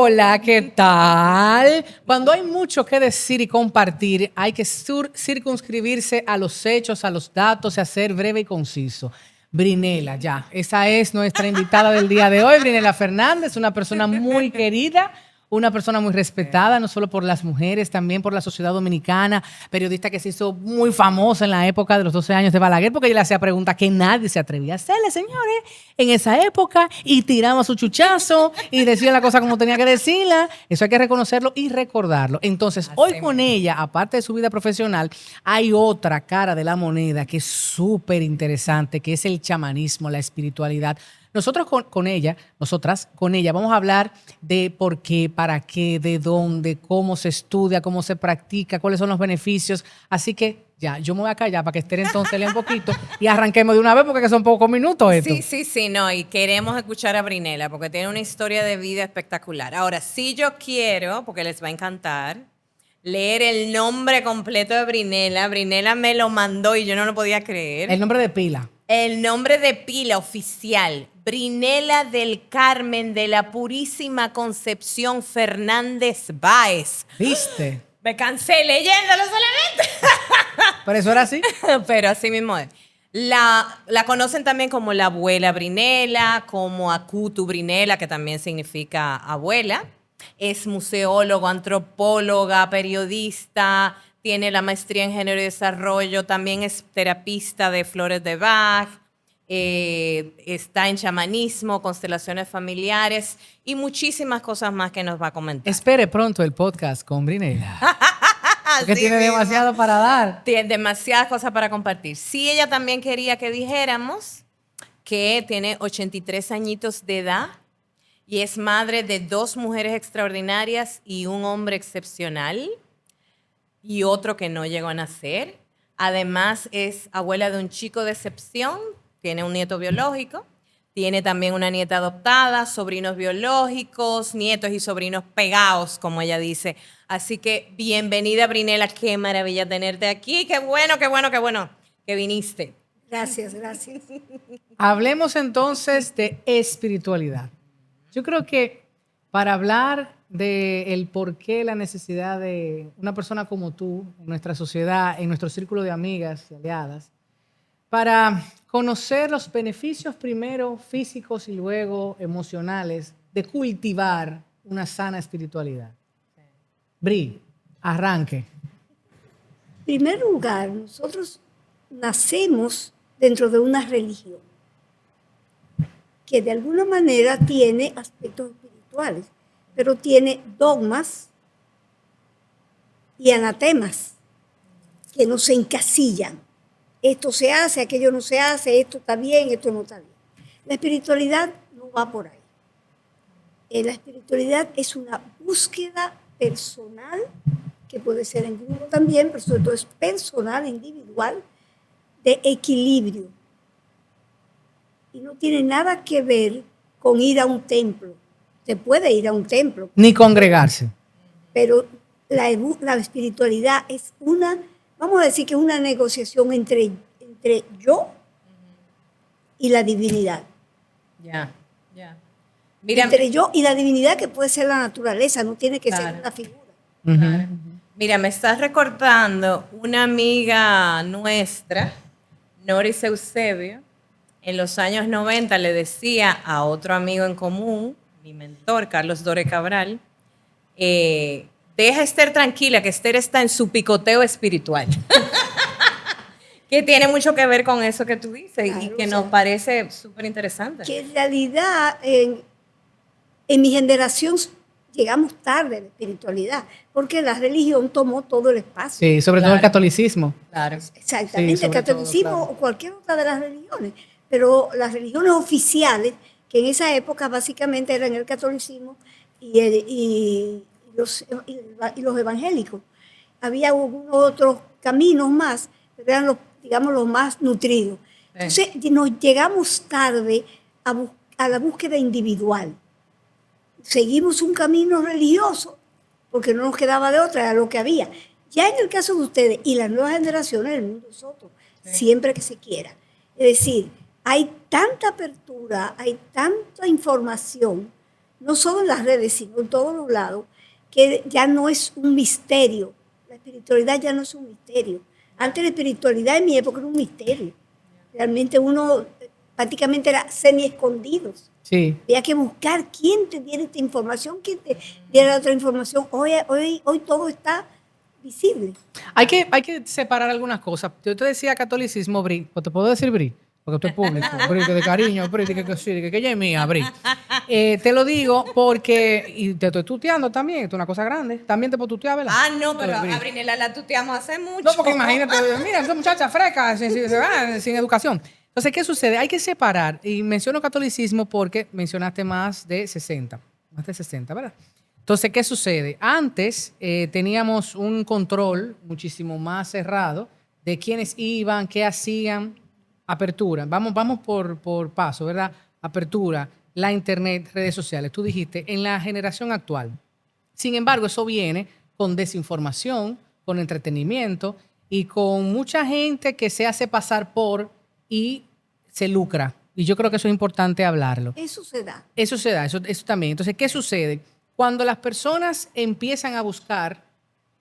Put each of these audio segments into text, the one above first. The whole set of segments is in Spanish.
Hola, ¿qué tal? Cuando hay mucho que decir y compartir, hay que circunscribirse a los hechos, a los datos y hacer breve y conciso. Brinela, ya. Esa es nuestra invitada del día de hoy, Brinela Fernández, una persona muy querida, una persona muy respetada, no solo por las mujeres, también por la sociedad dominicana, periodista que se hizo muy famosa en la época de los 12 años de Balaguer, porque ella le hacía preguntas que nadie se atrevía a hacerle, señores, en esa época, y tiraba su chuchazo y decía la cosa como tenía que decirla. Eso hay que reconocerlo y recordarlo. Entonces, hoy con ella, aparte de su vida profesional, hay otra cara de la moneda que es súper interesante, que es el chamanismo, la espiritualidad. Nosotras con ella, vamos a hablar de por qué, para qué, de dónde, cómo se estudia, cómo se practica, cuáles son los beneficios. Así que ya, yo me voy a callar para que Esther entonces lea un poquito y arranquemos de una vez porque son pocos minutos esto. Sí, no, y queremos escuchar a Brinela porque tiene una historia de vida espectacular. Ahora, sí yo quiero, porque les va a encantar, leer el nombre completo de Brinela. Brinela me lo mandó y yo no lo podía creer. El nombre de pila. El nombre de pila oficial, Brinela del Carmen de la Purísima Concepción Fernández Báez. ¿Viste? Me cansé leyéndolo solamente. ¿Pero eso era así? Pero así mismo es. La conocen también como la abuela Brinela, como Akutu Brinela, que también significa abuela. Es museólogo, antropóloga, periodista, tiene la maestría en género y desarrollo, también es terapista de flores de Bach, está en chamanismo, constelaciones familiares y muchísimas cosas más que nos va a comentar. Espere pronto el podcast con Brinela. Porque Sí tiene mismo. demasiado para dar. Tiene demasiadas cosas para compartir. Sí, ella también quería que dijéramos que tiene 83 añitos de edad y es madre de 2 mujeres extraordinarias y un hombre excepcional y otro que no llegó a nacer. Además, es abuela de un chico de excepción, tiene un nieto biológico, tiene también una nieta adoptada, sobrinos biológicos, nietos y sobrinos pegados, como ella dice. Así que bienvenida, Brinela, qué maravilla tenerte aquí, qué bueno que viniste. Gracias. Hablemos entonces de espiritualidad. Yo creo que para hablar del por qué la necesidad de una persona como tú en nuestra sociedad, en nuestro círculo de amigas y aliadas, para conocer los beneficios primero físicos y luego emocionales de cultivar una sana espiritualidad. Bri, arranque. En primer lugar, nosotros nacemos dentro de una religión que de alguna manera tiene aspectos espirituales, pero tiene dogmas y anatemas que nos encasillan. Esto se hace, aquello no se hace, esto está bien, esto no está bien. La espiritualidad no va por ahí. La espiritualidad es una búsqueda personal, que puede ser en grupo también, pero sobre todo es personal, individual, de equilibrio. Y no tiene nada que ver con ir a un templo. Se puede ir a un templo. Ni congregarse. Pero la espiritualidad es una, vamos a decir que es una negociación entre yo y la divinidad. Ya. Mira, entre yo y la divinidad, que puede ser la naturaleza, no tiene que ser una figura. Uh-huh. Mira, me estás recordando una amiga nuestra, Noris Eusebio, en los años 90 le decía a otro amigo en común, mi mentor, Carlos Dore Cabral, deja a Esther tranquila, que Esther está en su picoteo espiritual. Que tiene mucho que ver con eso que tú dices, claro, y que nos parece súper interesante. Que en realidad en mi generación llegamos tarde a la espiritualidad, porque la religión tomó todo el espacio. Sí, sobre todo el catolicismo. Claro. Exactamente, sí, el catolicismo todo, claro. o cualquier otra de las religiones. Pero las religiones oficiales, que en esa época básicamente eran el catolicismo y los evangélicos. Había algunos otros caminos más, pero eran los más nutridos. Entonces nos llegamos tarde a la búsqueda individual. Seguimos un camino religioso porque no nos quedaba de otra, era lo que había. Ya en el caso de ustedes y las nuevas generaciones, el mundo es otro, siempre que se quiera. Es decir, hay tanta apertura, hay tanta información no solo en las redes, sino en todos los lados, que ya no es un misterio. La espiritualidad ya no es un misterio. Antes la espiritualidad en mi época era un misterio. Realmente uno prácticamente era semi-escondidos. Sí. Había que buscar quién te diera esta información, quién te diera otra información. Hoy todo está visible. Hay que separar algunas cosas. Yo te decía catolicismo, Bri, ¿te puedo decir Bri? Porque esto es público. Bri, que de cariño, Bri, que sí, que ella es mía, Bri. Te lo digo porque, y te estoy tuteando también, esto es una cosa grande. También te puedo tutear, ¿verdad? Ah, no, pero Bri. a Brinela la tuteamos hace mucho. No, porque imagínate, mira, esa muchacha fresca, sin educación. Entonces, ¿qué sucede? Hay que separar, y menciono catolicismo porque mencionaste más de 60, ¿verdad? Entonces, ¿qué sucede? Antes teníamos un control muchísimo más cerrado de quiénes iban, qué hacían, apertura. Vamos por paso, ¿verdad? Apertura, la internet, redes sociales. Tú dijiste, en la generación actual. Sin embargo, eso viene con desinformación, con entretenimiento y con mucha gente que se hace pasar por y se lucra. Y yo creo que eso es importante hablarlo. Eso se da. Eso se da, eso también. Entonces, ¿qué sucede? Cuando las personas empiezan a buscar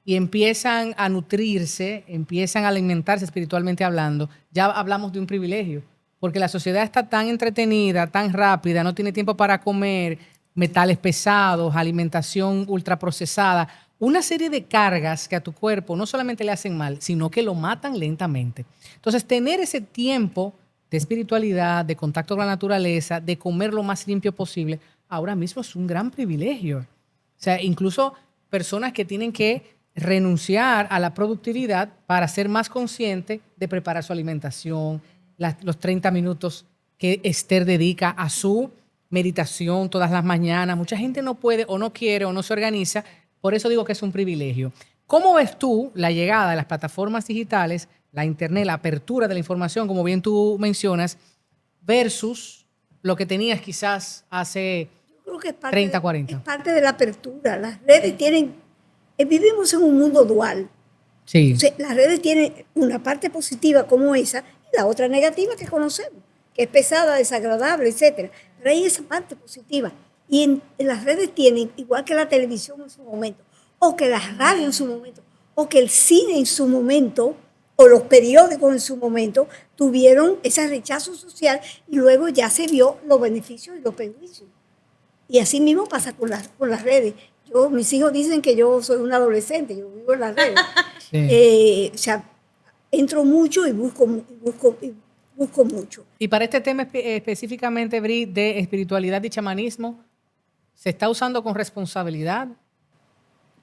y empiezan a nutrirse, empiezan a alimentarse espiritualmente hablando, ya hablamos de un privilegio, porque la sociedad está tan entretenida, tan rápida, no tiene tiempo para comer, metales pesados, alimentación ultraprocesada, una serie de cargas que a tu cuerpo no solamente le hacen mal, sino que lo matan lentamente. Entonces, tener ese tiempo de espiritualidad, de contacto con la naturaleza, de comer lo más limpio posible, ahora mismo es un gran privilegio. O sea, incluso personas que tienen que renunciar a la productividad para ser más consciente de preparar su alimentación, los 30 minutos que Esther dedica a su meditación todas las mañanas. Mucha gente no puede o no quiere o no se organiza, por eso digo que es un privilegio. ¿Cómo ves tú la llegada de las plataformas digitales, la internet, la apertura de la información, como bien tú mencionas, versus lo que tenías quizás hace Yo creo que es 30, 40? Es parte de la apertura. Las redes tienen, vivimos en un mundo dual. Sí. Entonces, las redes tienen una parte positiva como esa y la otra negativa que conocemos, que es pesada, desagradable, etcétera. Pero hay esa parte positiva. Y en las redes tienen, igual que la televisión en su momento, o que la radio en su momento, o que el cine en su momento, o los periódicos en su momento, tuvieron ese rechazo social y luego ya se vio los beneficios y los perjuicios. Y así mismo pasa con las redes. Mis hijos dicen que yo soy una adolescente, yo vivo en las redes. Sí. O sea, entro mucho y busco mucho. Y para este tema específicamente, Bri, de espiritualidad y chamanismo, ¿se está usando con responsabilidad?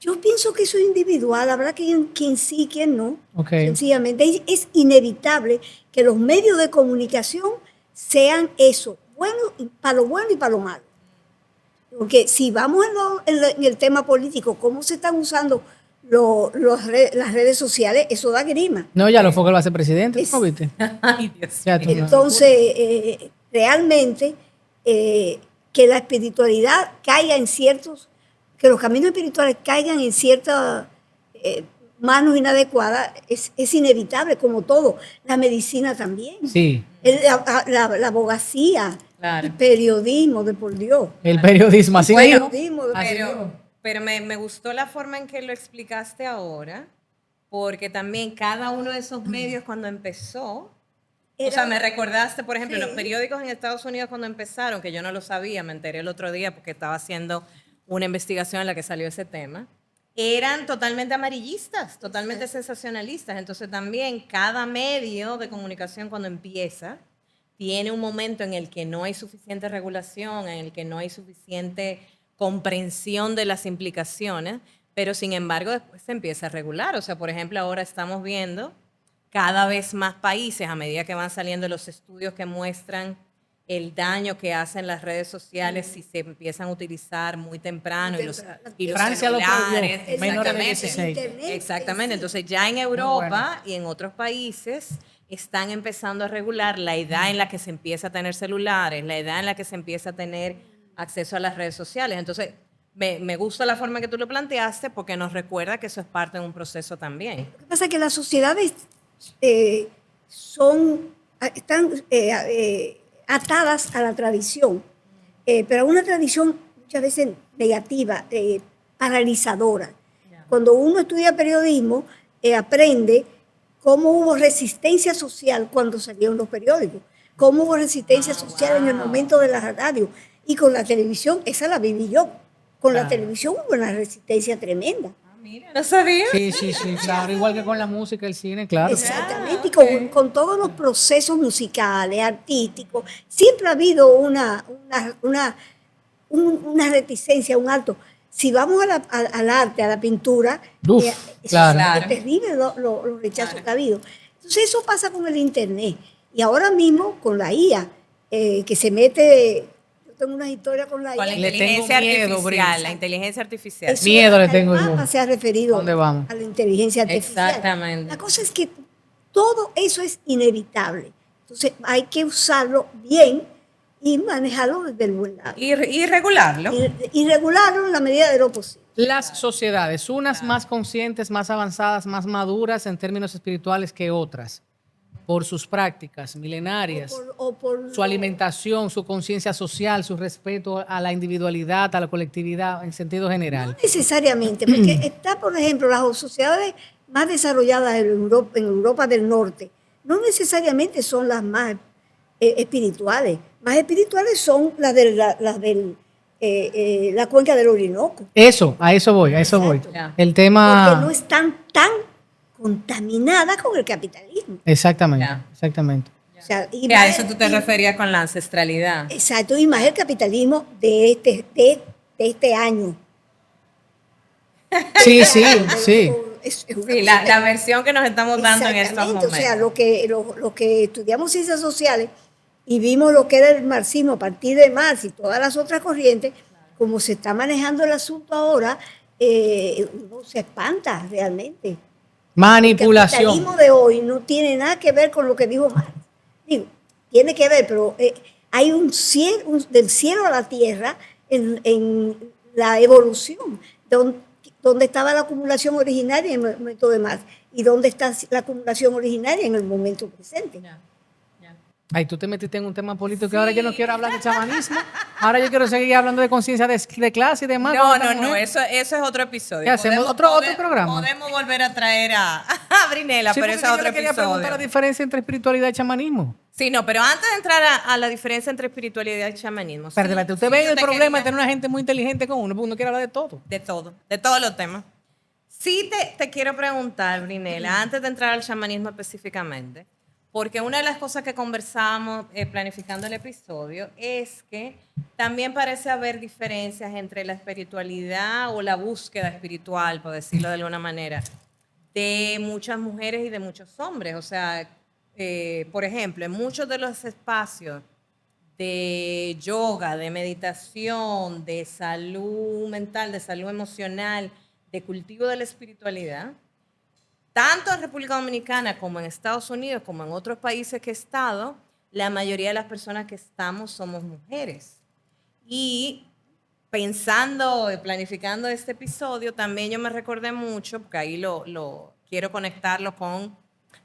Yo pienso que eso es individual, habrá quien sí, quien no. Okay. Sencillamente es inevitable que los medios de comunicación sean eso, bueno, para lo bueno y para lo malo. Porque si vamos en el tema político, cómo se están usando las redes sociales, eso da grima. No, ya lo fue que lo hace presidente, ¿no viste? Ay, Dios. Ya tú, Entonces, realmente, que la espiritualidad caiga en que los caminos espirituales caigan en ciertas manos inadecuadas, es inevitable, como todo. La medicina también. Sí. La abogacía, Claro. el periodismo, de por Dios. El periodismo, así Bueno, mismo. pero me gustó la forma en que lo explicaste ahora, porque también cada uno de esos medios cuando empezó, o sea, me recordaste, por ejemplo, Sí. los periódicos en Estados Unidos cuando empezaron, que yo no lo sabía, me enteré el otro día porque estaba haciendo una investigación en la que salió ese tema, eran totalmente amarillistas, totalmente sensacionalistas. Entonces también cada medio de comunicación cuando empieza tiene un momento en el que no hay suficiente regulación, en el que no hay suficiente comprensión de las implicaciones, pero sin embargo después se empieza a regular. O sea, por ejemplo, ahora estamos viendo cada vez más países, a medida que van saliendo los estudios que muestran el daño que hacen las redes sociales si se empiezan a utilizar muy temprano y los Francia lo celulares, prohibió, menores de exactamente. 16. Exactamente. Entonces ya en Europa y en otros países están empezando a regular la edad en la que se empieza a tener celulares, la edad en la que se empieza a tener acceso a las redes sociales. Entonces, me gusta la forma que tú lo planteaste porque nos recuerda que eso es parte de un proceso también. Lo que pasa es que las sociedades están atadas a la tradición, pero a una tradición muchas veces negativa, paralizadora. Cuando uno estudia periodismo, aprende cómo hubo resistencia social cuando salieron los periódicos, cómo hubo resistencia social en el momento de la radio. Y con la televisión, esa la viví yo. Con la televisión hubo una resistencia tremenda. Mira, no sabía. Sí, claro. Igual que con la música, el cine, claro. Exactamente, y con todos los procesos musicales, artísticos, siempre ha habido una reticencia, un alto. Si vamos al arte, a la pintura, Uf, es terrible los rechazos que ha habido. Entonces eso pasa con el Internet. Y ahora mismo con la IA, que se mete... Yo tengo una historia con la IA. Con la Le inteligencia tengo miedo, artificial. Brisa. La inteligencia artificial. Eso Miedo le hasta el tengo yo. Papa se ha referido ¿Dónde vamos? a la inteligencia artificial. Exactamente. La cosa es que todo eso es inevitable. Entonces hay que usarlo bien y manejarlo desde el buen lado. Y regularlo. Y regularlo en la medida de lo posible. Las sociedades, unas más conscientes, más avanzadas, más maduras en términos espirituales que otras, por sus prácticas milenarias, O por su alimentación, su conciencia social, su respeto a la individualidad, a la colectividad en sentido general. No necesariamente, porque está, por ejemplo, las sociedades más desarrolladas en Europa del Norte, no necesariamente son las más espirituales. Más espirituales son las de la cuenca del Orinoco. Eso, a eso voy. Ya. El tema... Porque no están tan contaminadas con el capitalismo. Exactamente, Ya. exactamente. O sea, y Que a más eso tú te referías con la ancestralidad. Exacto, y más el capitalismo de este año. Sí. Es una Sí, cosa la versión que nos estamos dando en estos exactamente, momentos. o sea, lo que estudiamos ciencias sociales y vimos lo que era el marxismo a partir de Marx y todas las otras corrientes, como se está manejando el asunto ahora, uno se espanta realmente. El Manipulación. capitalismo de hoy no tiene nada que ver con lo que dijo Marx. Digo, tiene que ver, pero hay del cielo a la tierra en la evolución, donde estaba la acumulación originaria en el momento de Marx y dónde está la acumulación originaria en el momento presente. Ay, tú te metiste en un tema político que ahora yo no quiero hablar de chamanismo. Ahora yo quiero seguir hablando de conciencia de clase y demás. No, eso es otro episodio. ¿Qué hacemos? ¿Otro programa? Podemos volver a traer a Brinela, Sí, pero porque eso es yo otro le quería preguntar la episodio. diferencia entre espiritualidad y chamanismo. Sí, no, pero antes de entrar a la diferencia entre espiritualidad y chamanismo. Espérate, usted sí, ve yo el te problema de quería- tener una gente muy inteligente con uno, porque uno quiere hablar de todo. de todos los temas. Sí te quiero preguntar, Brinela, antes de entrar al chamanismo específicamente, porque una de las cosas que conversábamos planificando el episodio es que también parece haber diferencias entre la espiritualidad o la búsqueda espiritual, por decirlo de alguna manera, de muchas mujeres y de muchos hombres. O sea, por ejemplo, en muchos de los espacios de yoga, de meditación, de salud mental, de salud emocional, de cultivo de la espiritualidad, tanto en República Dominicana como en Estados Unidos, como en otros países que he estado, la mayoría de las personas que estamos somos mujeres. Y pensando, planificando este episodio, también yo me recordé mucho, porque ahí lo quiero conectarlo con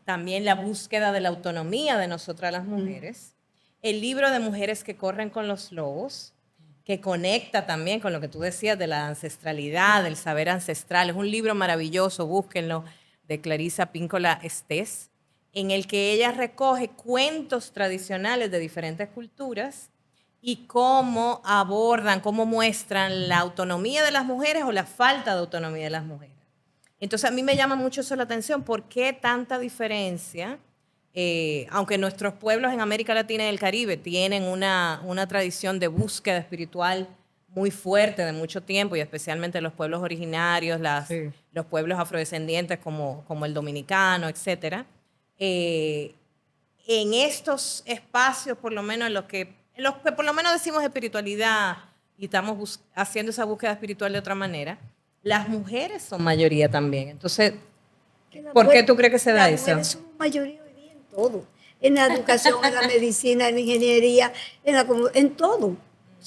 también la búsqueda de la autonomía de nosotras las mujeres. El libro de Mujeres que corren con los lobos, que conecta también con lo que tú decías de la ancestralidad, del saber ancestral. Es un libro maravilloso, búsquenlo, de Clarisa Píncola Estés, en el que ella recoge cuentos tradicionales de diferentes culturas y cómo abordan, cómo muestran la autonomía de las mujeres o la falta de autonomía de las mujeres. Entonces a mí me llama mucho eso la atención, ¿por qué tanta diferencia? Aunque nuestros pueblos en América Latina y el Caribe tienen una tradición de búsqueda espiritual muy fuerte de mucho tiempo, y especialmente los pueblos originarios, los pueblos afrodescendientes como el dominicano, etc. En estos espacios, por lo menos en los que por lo menos decimos espiritualidad y estamos haciendo esa búsqueda espiritual de otra manera, las mujeres son mayoría también. Entonces, ¿por qué tú crees que se da Las eso? mujeres somos mayoría hoy día en todo. En la educación, en la medicina, en la ingeniería, en todo. O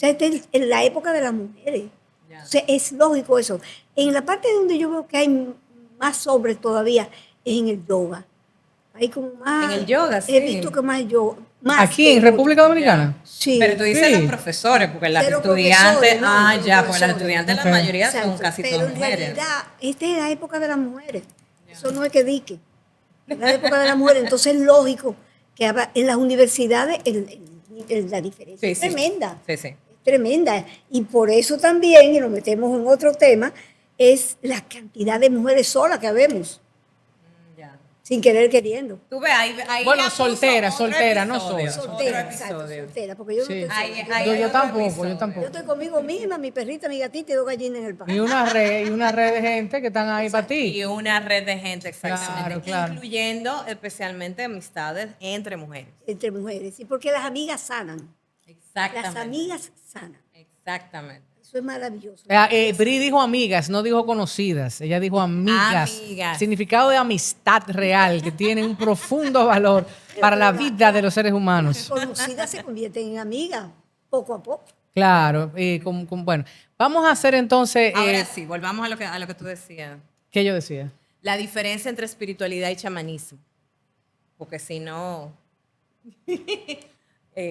sea, esta es en la época de las mujeres. Ya. O sea, es lógico eso. En la parte donde yo veo que hay más hombres todavía es en el yoga. Hay como más. En el yoga, sí. He visto que más yoga. Más Aquí que en República Dominicana. Sí. Pero tú dices Sí. los profesores, porque las Pero estudiantes, profesores, no, porque las profesores. estudiantes Ok. la mayoría son Exacto. casi Pero todas en mujeres. realidad, esta es la época de las mujeres. Eso no es que dique. Es la época de las mujeres. Entonces es lógico que en las universidades la diferencia Sí, es sí. tremenda. Sí, sí. Es tremenda. Y por eso también, y nos metemos en otro tema, es la cantidad de mujeres solas que habemos, Ya. sin querer queriendo. Tú ves, ahí Bueno, ya puso soltera, otro soltera, no episodio, sola. Soltera, Otro exacto, episodio. soltera, porque yo no Sí. estoy sola. Ahí Yo hay Yo otro tampoco, episodio. yo tampoco. yo estoy conmigo misma, mi perrita, mi gatita y 2 gallinas en el patio. Y una red de gente que están ahí para Y ti. una red de gente, exactamente. Claro, claro. Incluyendo especialmente amistades entre mujeres. Entre mujeres. Y porque las amigas sanan. Las Exactamente. amigas sanan. Exactamente. Eso es maravilloso. Bri dijo amigas, no dijo conocidas. Ella dijo amigas. Amigas. Significado de amistad real que tiene un profundo valor para la vida de los seres humanos. Conocidas se convierten en amigas poco a poco. Claro. Bueno, vamos a hacer entonces. Ahora sí, volvamos a lo que tú decías. ¿Qué yo decía? La diferencia entre espiritualidad y chamanismo. Porque si no,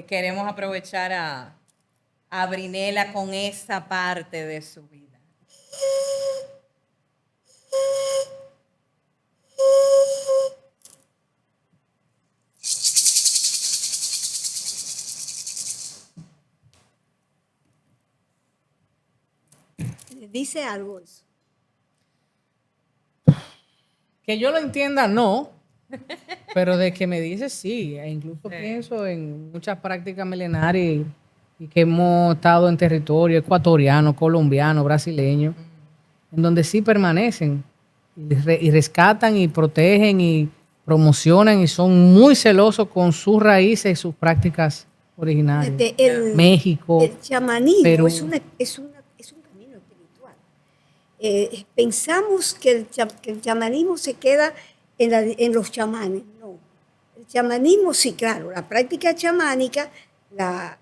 queremos aprovechar a Brinela con esa parte de su vida. ¿Les dice algo eso? Que yo lo entienda, no. Pero de que me dice, sí. E incluso pienso en muchas prácticas milenarias y que hemos estado en territorio ecuatoriano, colombiano, brasileño, en donde sí permanecen y rescatan y protegen y promocionan y son muy celosos con sus raíces y sus prácticas originarias. México, El chamanismo Perú. es un camino espiritual. Pensamos que el chamanismo se queda en los chamanes. No. El chamanismo, sí, claro, la práctica chamánica la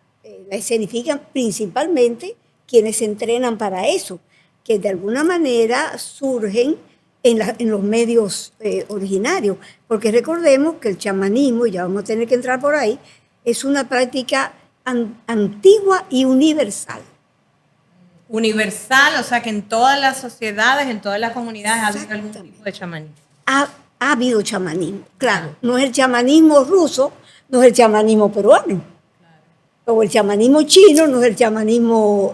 escenifican principalmente quienes se entrenan para eso, que de alguna manera surgen en los medios originarios. Porque recordemos que el chamanismo, y ya vamos a tener que entrar por ahí, es una práctica antigua y universal. Universal, o sea que en todas las sociedades, en todas las comunidades ha habido algún tipo de chamanismo. Ha habido chamanismo, claro. No es el chamanismo ruso, no es el chamanismo peruano. O el chamanismo chino, no es el chamanismo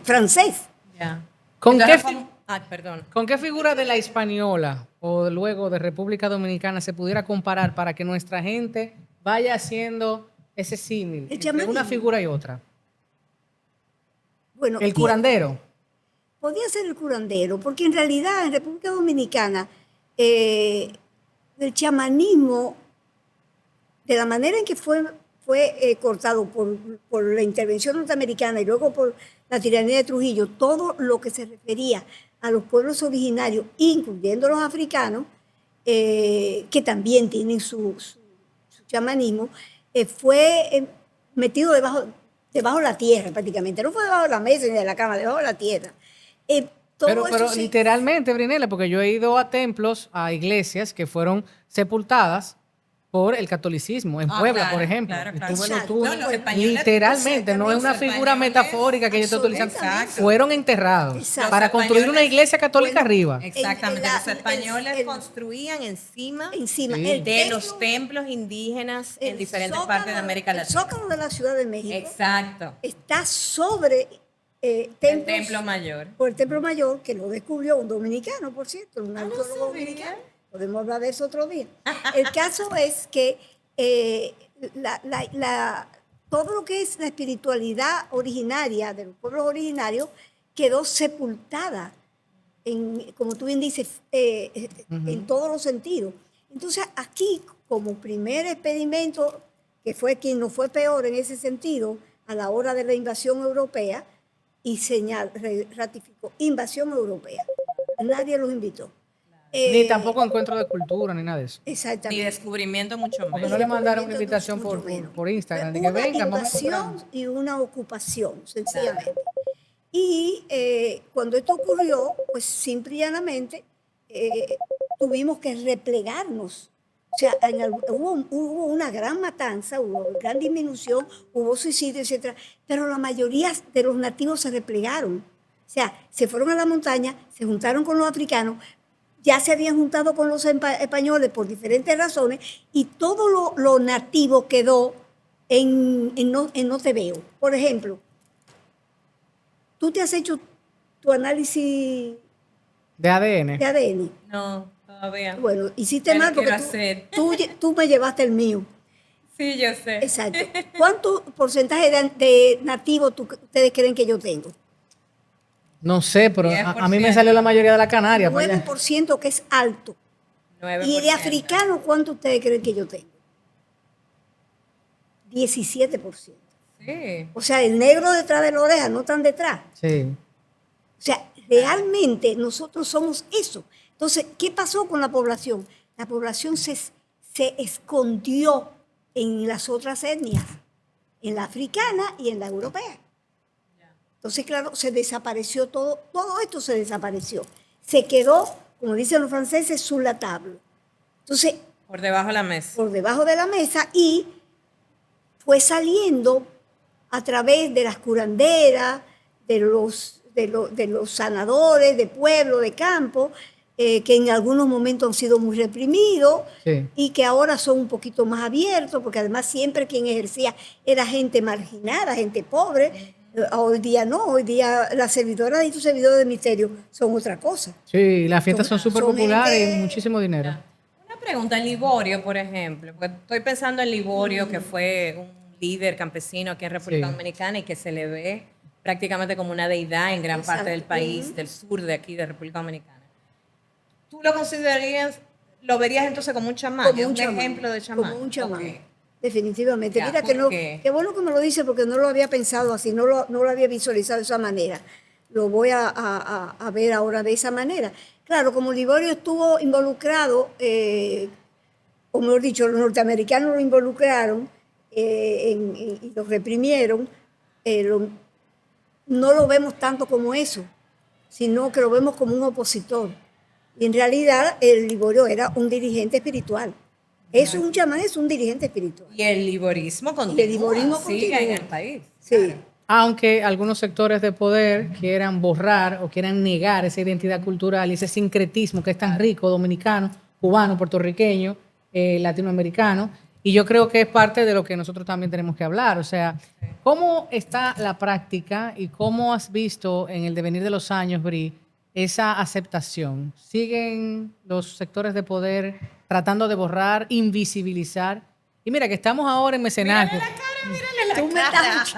francés. Ya. ¿Con Entonces, qué perdón. ¿Con qué figura de la española o luego de República Dominicana se pudiera comparar para que nuestra gente vaya haciendo ese símil El entre chamanismo. una figura y otra? Bueno, El curandero. Podía ser el curandero, porque en realidad en República Dominicana el chamanismo, de la manera en que fue cortado por la intervención norteamericana y luego por la tiranía de Trujillo, todo lo que se refería a los pueblos originarios, incluyendo los africanos, que también tienen su chamanismo, fue metido debajo de la tierra prácticamente. No fue debajo de la mesa ni de la cama, debajo de la tierra. Todo Pero eso literalmente, Brinela, porque yo he ido a templos, a iglesias que fueron sepultadas por el catolicismo, en Puebla, claro, por ejemplo. claro. Estuve en Exacto. túneles, No, los españoles- literalmente, no es una los figura españoles- metafórica que ellos están utilizando. Absolutamente. Fueron enterrados Exacto. para Los construir una españoles- iglesia católica bueno, arriba. Exactamente. El- Los el- españoles el- construían encima encima. Sí. El de templo- los templos indígenas en el diferentes zócalo- partes de América El Latina. Zócalo de la Ciudad de México Exacto. está sobre El templos, templo mayor. por el Templo Mayor, que lo descubrió un dominicano, por cierto, un arqueólogo sabía. dominicano. Podemos hablar de eso otro día. El caso es que todo lo que es la espiritualidad originaria de los pueblos originarios quedó sepultada, como tú bien dices, en todos los sentidos. Entonces, aquí, como primer experimento, que fue quien nos fue peor en ese sentido, a la hora de la invasión europea, y ratificó invasión europea. Nadie los invitó. Ni tampoco encuentro de cultura, ni nada de eso. Ni Exactamente. descubrimiento mucho Porque menos. no le mandaron una Mucho invitación menos. por Instagram. De Fue que vengan, una vamos a invasión comprar. y una ocupación, sencillamente. Y cuando esto ocurrió, pues simple y llanamente tuvimos que replegarnos O sea, hubo una gran matanza, hubo gran disminución, hubo suicidio, etcétera, pero la mayoría de los nativos se replegaron. O sea, se fueron a la montaña, se juntaron con los africanos, ya se habían juntado con los españoles por diferentes razones, y todo lo nativo quedó en no te veo. Por ejemplo, tú te has hecho tu análisis De ADN. de ADN. No, todavía. Bueno, hiciste Ya lo mal porque quiero hacer. tú me llevaste el mío. Sí, yo sé. Exacto. ¿Cuánto porcentaje de nativos ustedes creen que yo tengo? No sé, pero a mí me 10%. salió la mayoría de la Canaria. para allá. 9%, que es alto. 9%. ¿Y de africanos cuánto ustedes creen que yo tengo? 17%. Sí. O sea, el negro detrás de la oreja, no tan detrás. Sí. O sea, realmente nosotros somos eso. Entonces, ¿qué pasó con la población? La población se escondió en las otras etnias, en la africana y en la europea. Entonces, claro, se desapareció todo esto se desapareció. Se quedó, como dicen los franceses, sur la table. Entonces, Por debajo de la mesa. por debajo de la mesa, y fue saliendo a través de las curanderas, de los sanadores de pueblo, de campo, que en algunos momentos han sido muy reprimidos, Sí. y que ahora son un poquito más abiertos, porque además siempre quien ejercía era gente marginada, gente pobre. Hoy día no, hoy día las servidoras y tus servidores de misterio son otra cosa. Sí, las fiestas son súper son populares gente- y muchísimo dinero. Una pregunta, en Liborio, por ejemplo, porque estoy pensando en Liborio, que fue un líder campesino aquí en República Sí. Dominicana y que se le ve prácticamente como una deidad en gran parte del Exacto. país, del sur de aquí, de República Dominicana. ¿Tú lo considerarías, lo verías entonces como un chamán? Como ¿Es un un chamán, ejemplo de chamán? como un chamán. Ok. Definitivamente. Ya, Mira ¿por que no, qué? qué bueno que me lo dice, porque no lo había pensado así, no lo había visualizado de esa manera. Lo voy a ver ahora de esa manera. Claro, como Liborio estuvo involucrado, o mejor dicho, los norteamericanos lo involucraron y lo reprimieron, no lo vemos tanto como eso, sino que lo vemos como un opositor. Y en realidad el Liborio era un dirigente espiritual. Eso es un chamán, es un dirigente espiritual. Y el liborismo continúa, el liborismo sigue continúa. en el país. Sí. Aunque algunos sectores de poder quieran borrar o quieran negar esa identidad cultural y ese sincretismo que es tan rico, dominicano, cubano, puertorriqueño, latinoamericano, y yo creo que es parte de lo que nosotros también tenemos que hablar. O sea, ¿cómo está la práctica y cómo has visto en el devenir de los años, Bri, esa aceptación? ¿Siguen los sectores de poder tratando de borrar, invisibilizar? Y mira que estamos ahora en mecenazgo.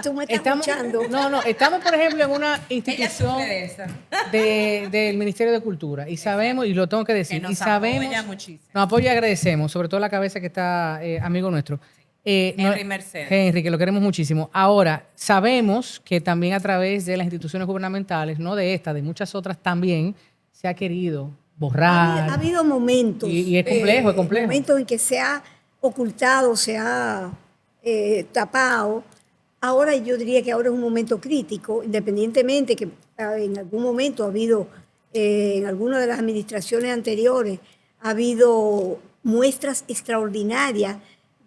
Tú me estás escuchando. No, estamos, por ejemplo, en una Ella institución sufre de eso. del Ministerio de Cultura y sabemos, y lo tengo que decir, Que nos y sabemos, apoya muchísimo. nos apoya y agradecemos, sobre todo la cabeza que está amigo nuestro. Henry Mercedes. Henry, que lo queremos muchísimo. Ahora, sabemos que también a través de las instituciones gubernamentales, no de esta, de muchas otras también, se ha querido borrar. Ha habido momentos. Y es complejo, es complejo. Momentos en que se ha ocultado, se ha tapado. Ahora yo diría que ahora es un momento crítico, independientemente que en algún momento ha habido, en alguna de las administraciones anteriores, ha habido muestras extraordinarias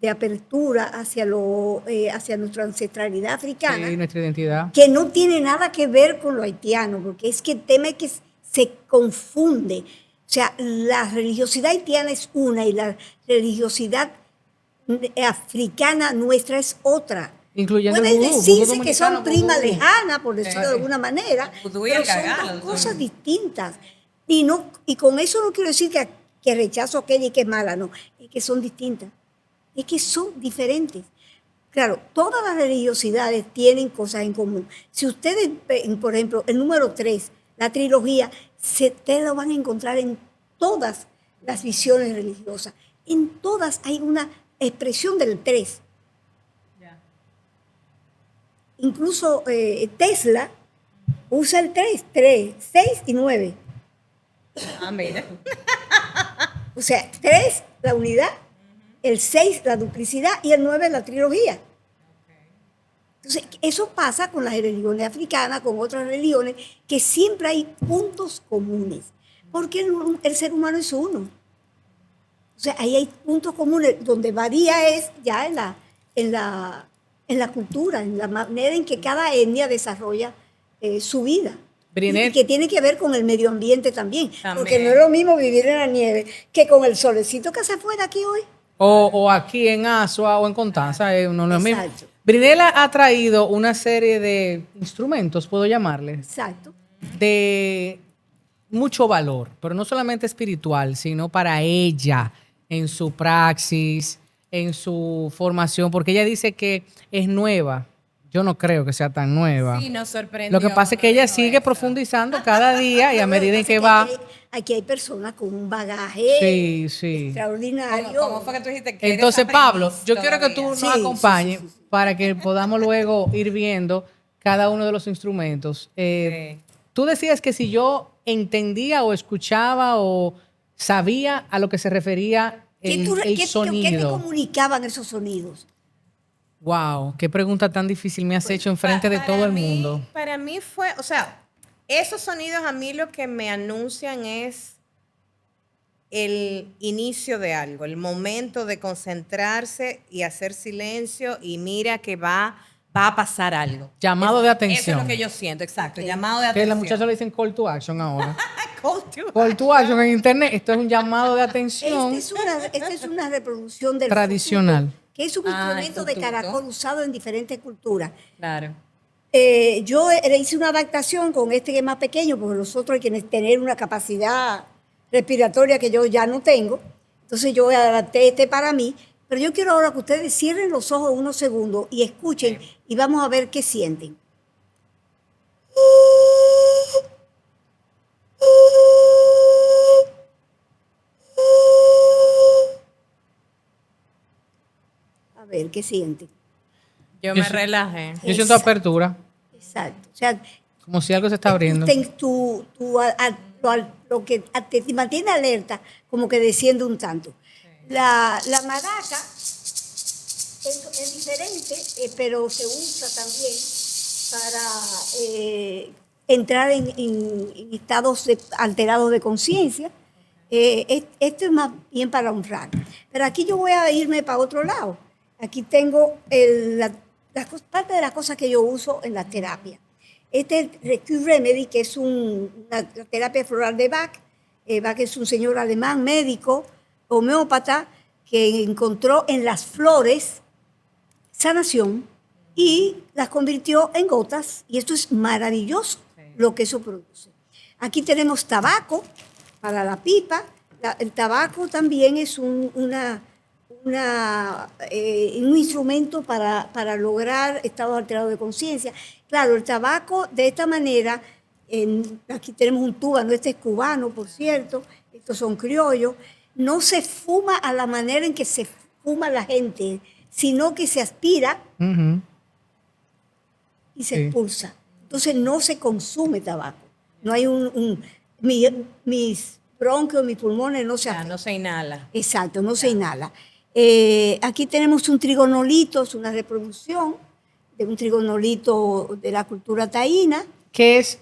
de apertura hacia nuestra ancestralidad africana, Sí, nuestra identidad. que no tiene nada que ver con lo haitiano, porque es que el tema es que se confunde. O sea, la religiosidad haitiana es una y la religiosidad africana nuestra es otra. Incluyendo Puede el vudú, decirse vudú que son dominicano, primas vudú. lejanas, por decirlo de alguna manera, El vudú y el pero son gagá, dos los cosas dos. distintas. Y con eso no quiero decir que rechazo a aquella y que es mala, no. Es que son distintas. Es que son diferentes. Claro, todas las religiosidades tienen cosas en común. Si ustedes ven, por ejemplo, el número 3, la trilogía, ustedes lo van a encontrar en todas las visiones religiosas. En todas hay una expresión del 3. Incluso Tesla usa el 3, 6 y 9. Ah, mira. O sea, 3, la unidad, el 6, la duplicidad, y el 9, la trilogía. Entonces, eso pasa con las religiones africanas, con otras religiones, que siempre hay puntos comunes, porque el ser humano es uno. O sea, ahí hay puntos comunes donde varía es ya en la cultura, en la manera en que cada etnia desarrolla su vida. Brynel. Y que tiene que ver con el medio ambiente también. También. Porque no es lo mismo vivir en la nieve que con el solecito que hace afuera aquí hoy. O aquí en Asua o en Constanza, no es lo mismo. Exacto. Brynel ha traído una serie de instrumentos, puedo llamarles, Exacto. de mucho valor, pero no solamente espiritual, sino para ella, en su praxis, en su formación, porque ella dice que es nueva. Yo no creo que sea tan nueva. Sí, nos sorprendió. Lo que pasa es que ella sigue profundizando cada día y a medida en que va... Aquí hay personas con un bagaje Sí, sí. extraordinario. ¿Cómo fue que tú dijiste que Entonces, eres Pablo, aprendiz yo quiero que tú todavía? nos Sí, acompañes sí. para que podamos luego ir viendo cada uno de los instrumentos. Sí. Tú decías que si yo entendía o escuchaba o sabía a lo que se refería el ¿Qué te sonido. comunicaban esos sonidos? Wow, qué pregunta tan difícil me has hecho enfrente de todo el mundo. Para mí fue, o sea, esos sonidos a mí lo que me anuncian es el inicio de algo, el momento de concentrarse y hacer silencio y mira que va a pasar algo. Llamado de Eso atención. es lo que yo siento, exacto, llamado de Que atención. la muchacha le dicen call to action ahora. Call to Call to action en internet. Esto es un llamado de atención. Esta es una reproducción del Tradicional. fututo, que es un instrumento de fututo. caracol usado en diferentes culturas. Claro. Yo hice una adaptación con este que es más pequeño, porque nosotros hay que tener una capacidad respiratoria que yo ya no tengo. Entonces yo adapté este para mí. Pero yo quiero ahora que ustedes cierren los ojos unos segundos y escuchen y vamos a ver qué sienten. A ver qué sienten. Yo me relajé. Yo siento apertura, Exacto. O sea, como si algo se está abriendo. Lo que te mantiene alerta, como que desciende un tanto. La maraca es diferente, pero se usa también para entrar en estados alterados de conciencia. Esto es más bien para honrar. Pero aquí yo voy a irme para otro lado. Aquí tengo parte de las cosas que yo uso en la terapia. Este es el Rescue Remedy, que es una terapia floral de Bach. Bach es un señor alemán, médico, homeópata, que encontró en las flores sanación y las convirtió en gotas. Y esto es maravilloso lo que eso produce. Aquí tenemos tabaco para la pipa. El tabaco también es un instrumento para lograr estados alterados de conciencia. Claro, el tabaco de esta manera, aquí tenemos un túbano, este es cubano, por cierto, estos son criollos, no se fuma a la manera en que se fuma la gente, sino que se aspira Ujú. y se expulsa. Entonces no se consume tabaco. No hay mis bronquios, mis pulmones no se afectan. No se inhala. Exacto, no se inhala. Aquí tenemos un trigonolito, es una reproducción de un trigonolito de la cultura taína. ¿Qué es?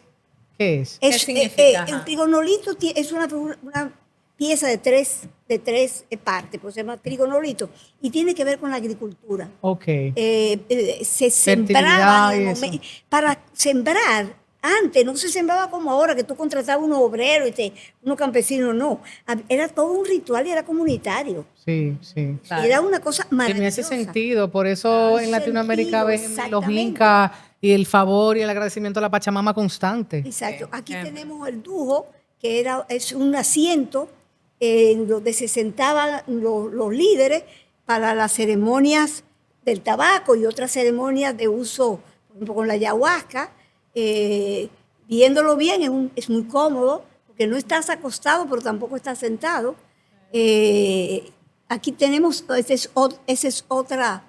¿Qué es? ¿Qué significa? El trigonolito es una pieza de tres partes, pues se llama trigonolito, y tiene que ver con la agricultura. Ok. Se Fertilidad sembraba y eso. para sembrar. Antes no se sembraba como ahora, que tú contratabas unos obreros unos campesinos, no. Era todo un ritual y era comunitario. Sí, sí. Claro. Era una cosa Que me maravillosa. hace sentido, por eso en Latinoamérica ven los exactamente. incas y el favor y el agradecimiento a la Pachamama constante. Exacto. Aquí Siempre. tenemos el dujo, que es un asiento donde se sentaban los líderes para las ceremonias del tabaco y otras ceremonias de uso, por ejemplo, con la ayahuasca. Viéndolo bien es muy cómodo, porque no estás acostado, pero tampoco estás sentado. Aquí tenemos, esa es otra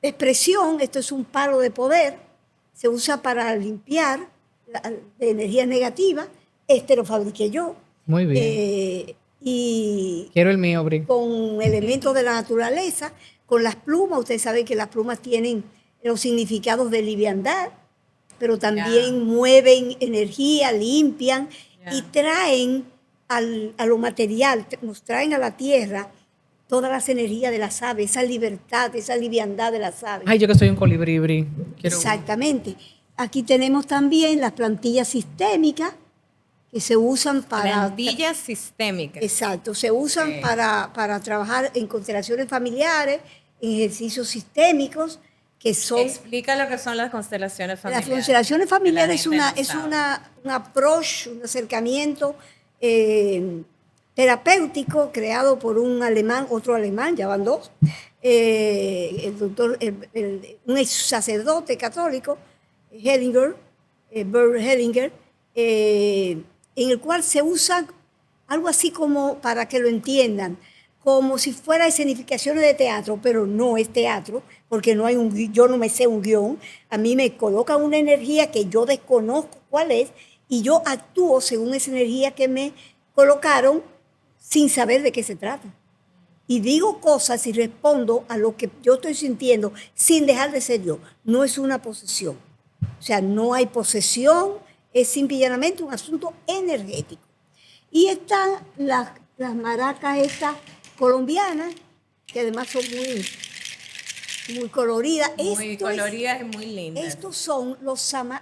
expresión. Esto es un palo de poder, se usa para limpiar de energía negativa. Este lo fabriqué yo. Muy bien. Y Quiero el mío, Bri. con elementos de la naturaleza, con las plumas. Ustedes saben que las plumas tienen los significados de liviandad, pero también mueven energía, limpian y traen a lo material, nos traen a la tierra todas las energías de las aves, esa libertad, esa liviandad de las aves. Ay, yo que soy un colibrí. Exactamente. Aquí tenemos también las plantillas sistémicas que se usan para... Plantillas sistémicas. Exacto, se usan Ok. para trabajar en constelaciones familiares, en ejercicios sistémicos, que son... Explica lo que son las constelaciones familiares. Las constelaciones familiares Que la gente no sabe. un approach, un acercamiento terapéutico creado por un alemán, otro alemán, ya van dos, el doctor, un ex sacerdote católico, Hellinger, Bert Hellinger, en el cual se usa algo así como, para que lo entiendan, como si fuera escenificaciones de teatro, pero no es teatro, porque no hay yo no me sé un guión. A mí me colocan una energía que yo desconozco cuál es y yo actúo según esa energía que me colocaron sin saber de qué se trata. Y digo cosas y respondo a lo que yo estoy sintiendo sin dejar de ser yo. No es una posesión. O sea, no hay posesión, es simple y llanamente un asunto energético. Y están las maracas estas colombianas, que además son muy coloridas. Muy coloridas y muy lindas. Estos son los samos.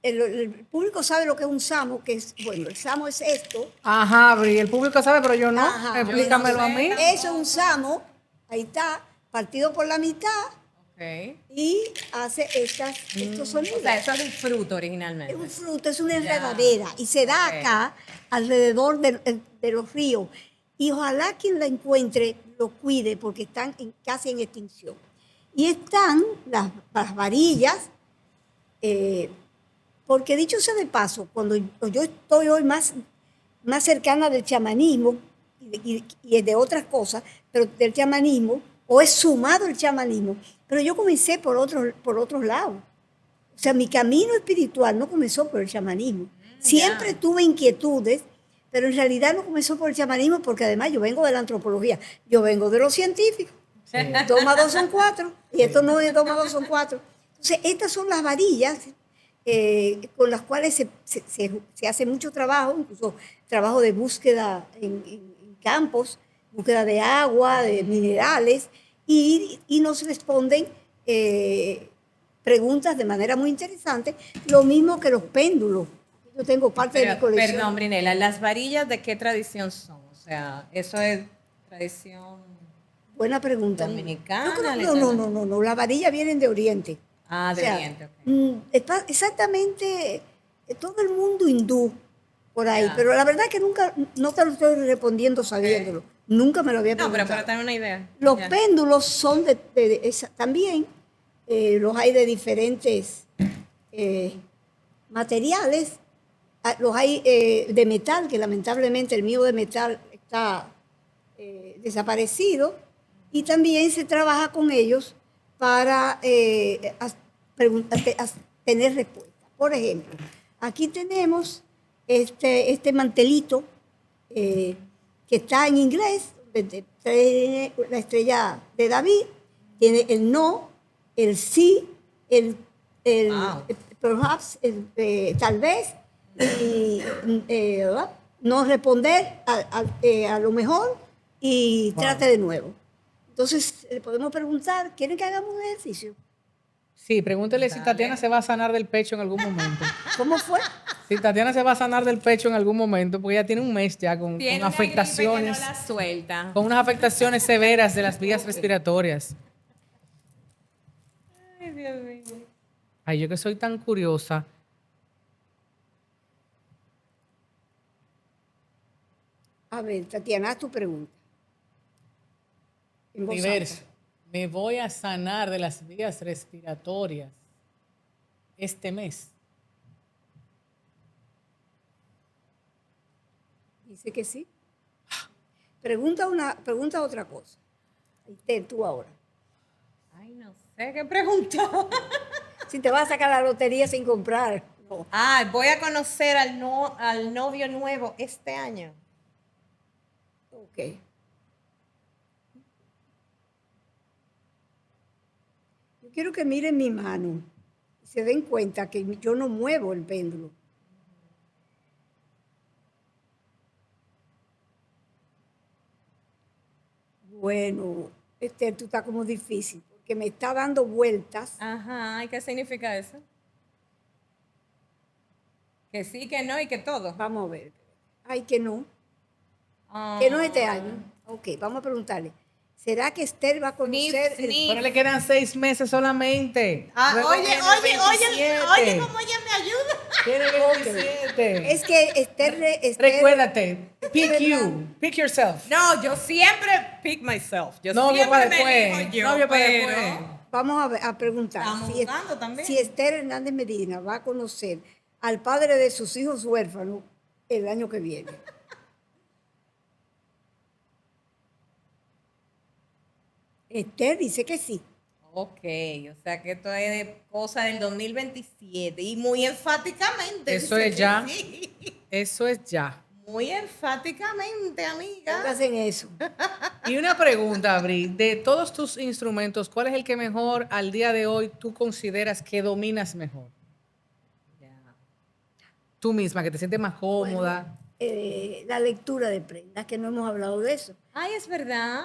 El público sabe lo que es un samo, que es, bueno, el samo es esto. Ajá, Bri, el público sabe, pero yo no. Ajá, Explícamelo a mí. Eso es un samo, ahí está, partido por la mitad. Ok. Y hace estos sonidos. O sea, eso es un fruto originalmente. Es un fruto, es una enredadera y se da acá alrededor de los ríos. Y ojalá quien la encuentre lo cuide porque están casi en extinción. Y están las varillas, porque dicho sea de paso, cuando yo estoy hoy más cercana del chamanismo y de otras cosas, pero del chamanismo, o es sumado el chamanismo, pero yo comencé por otros lados. O sea, mi camino espiritual no comenzó por el chamanismo. Siempre tuve inquietudes, pero en realidad no comenzó por el chamanismo porque además yo vengo de la antropología, yo vengo de los científicos. 2 más 2 son 4, y esto no es 2 más 2 son 4. Entonces, estas son las varillas con las cuales se hace mucho trabajo, incluso trabajo de búsqueda en campos, búsqueda de agua, de minerales, y nos responden preguntas de manera muy interesante, lo mismo que los péndulos. Yo tengo parte de mi colección. Perdón, Brinela, ¿las varillas de qué tradición son? O sea, ¿eso es tradición Buena pregunta. dominicana? No, las varillas vienen de Oriente. Ah, de O sea, Oriente, ok. está exactamente todo el mundo hindú por ahí, Ya. pero la verdad que nunca, no te lo estoy respondiendo sabiéndolo. Nunca me lo había No, preguntado. pero para tener una idea. Los Ya. péndulos son también, los hay de diferentes materiales, los hay de metal, que lamentablemente el mío de metal está desaparecido, y también se trabaja con ellos para tener respuesta. Por ejemplo, aquí tenemos este mantelito que está en inglés, tiene la estrella de David, tiene el no, el sí, el Wow. perhaps, tal vez, y no responder a lo mejor y trate de nuevo. Entonces, le podemos preguntar, ¿quieren que hagamos un ejercicio? Sí, pregúntele si Dale. Tatiana se va a sanar del pecho en algún momento. ¿Cómo fue? Si Tatiana se va a sanar del pecho en algún momento, porque ella tiene un mes ya con Tiene una afectaciones, gripe que no la suelta. con unas afectaciones severas de las vías respiratorias. Ay, Dios mío. Ay, yo que soy tan curiosa. A ver, Tatiana, haz tu pregunta. En voz Universo, alta. me voy a sanar de las vías respiratorias este mes. Dice que sí. Pregunta otra cosa. Tú ahora. Ay, no sé qué preguntó. Si te vas a sacar la lotería sin comprar. No. Ah, voy a conocer al novio nuevo este año. Ok. Yo quiero que miren mi mano y se den cuenta que yo no muevo el péndulo. Bueno, Esther, tú estás como difícil, porque me está dando vueltas. Ajá, ¿y qué significa eso? Que sí, que no y que todo. Vamos a ver. Ay, que no. Ah. Que no este año. Ok, vamos a preguntarle. ¿Será que Esther va a conocer Sniff, sniff. Pero le quedan 6 meses solamente. Ah, Luego oye, viene el oye, 27. oye, cómo ella me ayuda. Tiene 27. Es que Esther Recuérdate, pick Esther you, Hernández. pick yourself. No, yo siempre pick myself. Yo Novio siempre para me después. elijo yo, Novio para pero- después. Vamos a preguntar Estamos si, jugando también. si Esther Hernández Medina va a conocer al padre de sus hijos huérfanos el año que viene. Esther dice que sí. Ok, o sea que esto es de cosa del 2027 y muy enfáticamente. Eso dice es que ya. sí. Eso es ya. Muy enfáticamente, amiga. Póngase en eso. Y una pregunta, Bri, de todos tus instrumentos, ¿cuál es el que mejor al día de hoy tú consideras que dominas mejor? Ya. Tú misma, que te sientes más cómoda. La lectura de prendas, que no hemos hablado de eso. Ay, es verdad.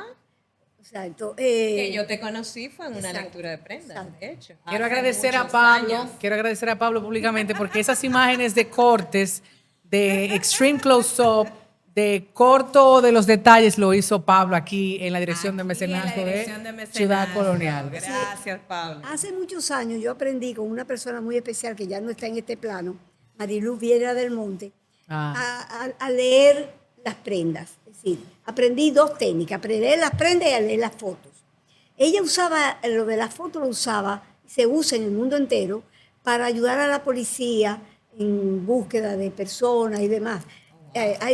Exacto. Que yo te conocí fue en una exacto, lectura de prendas, exacto. de hecho. Quiero Hace agradecer a muchos Pablo, años. quiero agradecer a Pablo públicamente porque esas imágenes de cortes, de extreme close-up, de corto de los detalles lo hizo Pablo aquí en la dirección de Aquí en la mecenazgo dirección de de mecenazgo. Ciudad Colonial. Gracias, Pablo. Hace muchos años yo aprendí con una persona muy especial que ya no está en este plano, Mariluz Viera del Monte, a leer las prendas. Es decir, aprendí dos técnicas, a leer las prendas y a leer las fotos. Ella usaba, lo de las fotos lo usaba, se usa en el mundo entero, para ayudar a la policía en búsqueda de personas y demás. Hay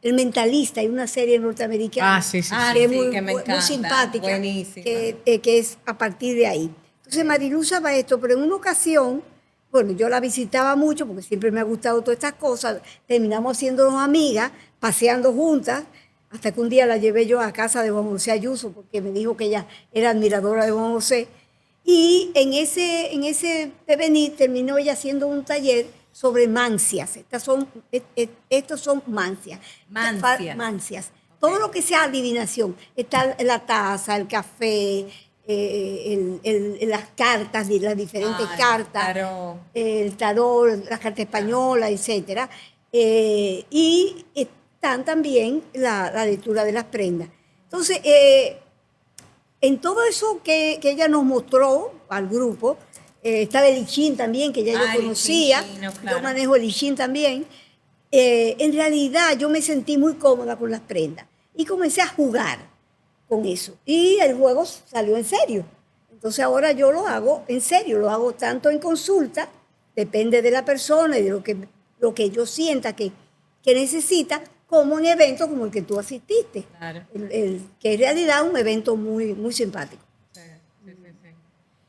el Mentalista, hay una serie norteamericana Sí, sí, Ah, sí. que es sí, muy, que me muy encanta, simpática, buenísima. que es a partir de ahí. Entonces Marilu usaba esto, pero en una ocasión, bueno, yo la visitaba mucho porque siempre me ha gustado todas estas cosas, terminamos haciéndonos amigas, paseando juntas, hasta que un día la llevé yo a casa de Juan José Ayuso, porque me dijo que ella era admiradora de Juan José, y en ese devenir terminó ella haciendo un taller sobre mancias. Estos son mancias. Mancias. Mancias. Todo lo que sea adivinación. Está la taza, el café, las cartas, las diferentes cartas, Tarot. el tarot, las cartas españolas, etcétera. Y están también la lectura de las prendas. Entonces, en todo eso que ella nos mostró al grupo, estaba el I Ching también, que ya yo el conocía, I Ching, claro. yo manejo el I Ching también. En realidad yo me sentí muy cómoda con las prendas y comencé a jugar con eso. Y el juego salió en serio. Entonces ahora yo lo hago en serio, lo hago tanto en consulta, depende de la persona y de lo que yo sienta que necesita, como en eventos como el que tú asististe. Claro. Que en realidad es un evento muy, muy simpático. Sí.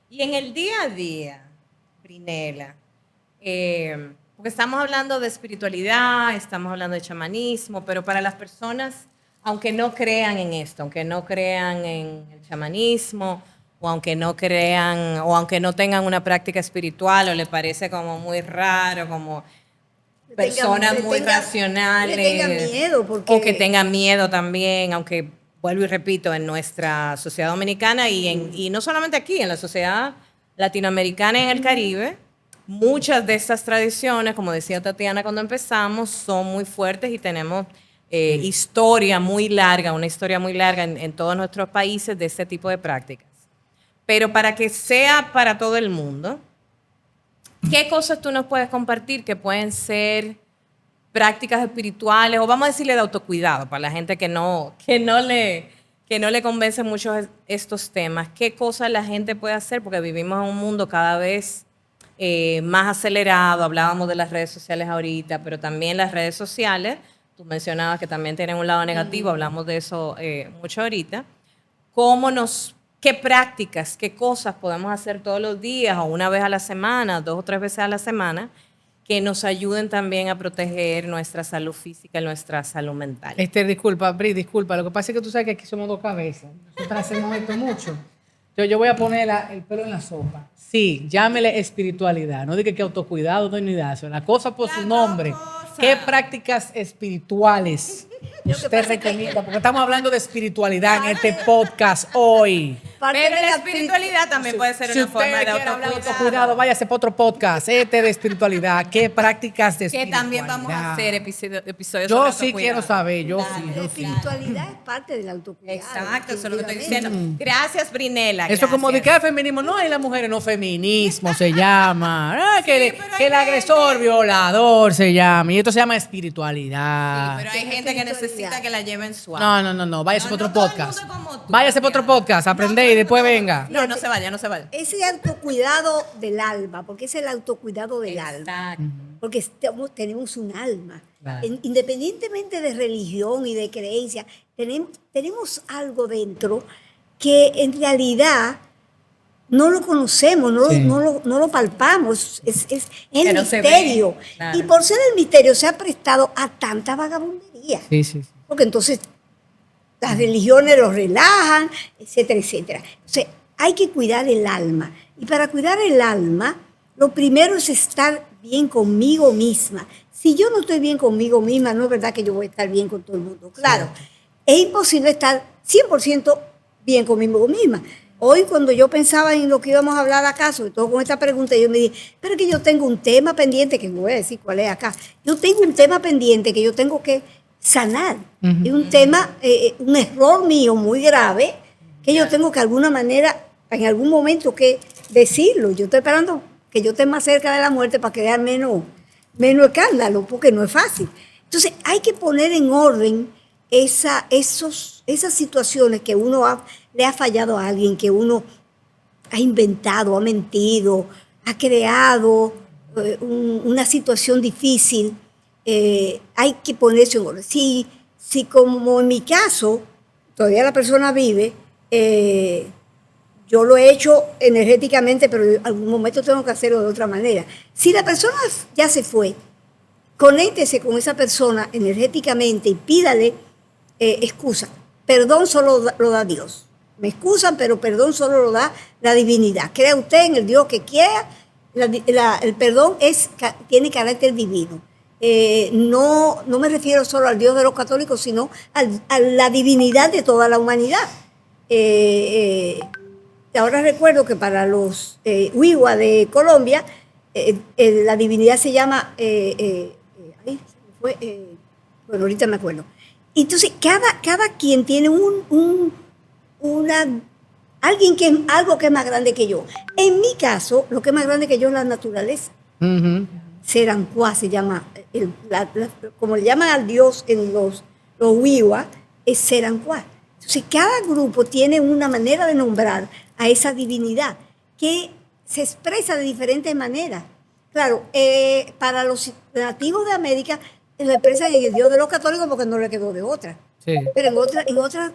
Y en el día a día, Brinela, porque estamos hablando de espiritualidad, estamos hablando de chamanismo, pero para las personas, aunque no crean en esto, aunque no crean en el chamanismo, o aunque no crean, o aunque no tengan una práctica espiritual, o le parece como muy raro, como personas muy racionales. Que tengan miedo. Porque, o que tengan miedo también, aunque vuelvo y repito, en nuestra sociedad dominicana y no solamente aquí, en la sociedad latinoamericana y en el Caribe, muchas de estas tradiciones, como decía Tatiana cuando empezamos, son muy fuertes y tenemos una historia muy larga en todos nuestros países de este tipo de prácticas. Pero para que sea para todo el mundo, ¿qué cosas tú nos puedes compartir que pueden ser prácticas espirituales o vamos a decirle de autocuidado para la gente que no le convence mucho estos temas? ¿Qué cosas la gente puede hacer? Porque vivimos en un mundo cada vez más acelerado. Hablábamos de las redes sociales ahorita, pero también las redes sociales, tú mencionabas que también tienen un lado negativo, hablamos de eso mucho ahorita. ¿Qué prácticas, qué cosas podemos hacer todos los días o una vez a la semana, 2 o 3 veces a la semana, que nos ayuden también a proteger nuestra salud física y nuestra salud mental? Disculpa, Bri, disculpa. Lo que pasa es que tú sabes que aquí somos 2 cabezas. Nosotros hacemos esto mucho. Yo voy a poner el pelo en la sopa. Sí, llámele espiritualidad. No diga que autocuidado, no hay ni nada. La cosa por su nombre. ¿Qué prácticas espirituales Usted recomienda, porque estamos hablando de espiritualidad en este podcast hoy. Pero la espiritualidad también puede ser Si una usted forma de quiere hablar de autocuidado. autocuidado, váyase para otro podcast. De espiritualidad. ¿Qué prácticas de Que espiritualidad? también vamos a hacer episodios Yo sobre sí autocuidado. quiero saber, yo La sí. espiritualidad es parte del autocuidado. Exacto, eso es lo que estoy definitivamente. diciendo. Gracias, Brinela. Eso como de gracias. que es feminismo, no, y las mujeres no, feminismo se llama. pero Que hay el agresor gente- violador se llama. Y esto se llama espiritualidad. Pero hay gente que necesita que la lleven suave. No, váyase No, para no otro todo el podcast. mundo como tú, Váyase para otro Tatiana. podcast, aprende y después venga. No, no se vaya, no se vaya. Ese autocuidado del alma, porque es el autocuidado del alma. Exacto. Porque tenemos un alma. Claro. Independientemente de religión y de creencia, tenemos algo dentro que en realidad no lo conocemos, Sí. no lo palpamos. Es Que el no se misterio. ve, claro. Y por ser el misterio se ha prestado a tanta vagabundería. Sí. Porque entonces las religiones los relajan, etcétera, etcétera. Entonces hay que cuidar el alma. Y para cuidar el alma, lo primero es estar bien conmigo misma. Si yo no estoy bien conmigo misma, no es verdad que yo voy a estar bien con todo el mundo. Claro, es imposible estar 100% bien conmigo misma. Hoy cuando yo pensaba en lo que íbamos a hablar acá, sobre todo con esta pregunta, yo me dije, pero es que yo tengo un tema pendiente, que no voy a decir cuál es acá. Yo tengo un tema pendiente que yo tengo que sanar. Es un tema, un error mío muy grave, que yo tengo que de alguna manera, en algún momento que decirlo. Yo estoy esperando que yo esté más cerca de la muerte para crear menos escándalo, porque no es fácil. Entonces hay que poner en orden esas situaciones que uno le ha fallado a alguien, que uno ha inventado, ha mentido, ha creado una situación difícil. Hay que ponerse en orden. Si como en mi caso, todavía la persona vive, yo lo he hecho energéticamente, pero en algún momento tengo que hacerlo de otra manera. Si la persona ya se fue, conéctese con esa persona energéticamente y pídale excusa. Perdón solo lo da Dios. Me excusan, pero perdón solo lo da la divinidad. Crea usted en el Dios que quiera. El perdón tiene carácter divino. No me refiero solo al Dios de los católicos, sino a la divinidad de toda la humanidad. Ahora recuerdo que para los Wiwa de Colombia, la divinidad se llama, bueno, ahorita me acuerdo. Entonces, cada quien tiene algo que es más grande que yo. En mi caso, lo que es más grande que yo es la naturaleza. Serancuá se llama, como le llaman al Dios en los Wiwa, es Serancuá. Entonces, cada grupo tiene una manera de nombrar a esa divinidad que se expresa de diferentes maneras. Claro, para los nativos de América lo expresan en el Dios de los católicos porque no le quedó de otra. Sí. Pero en otras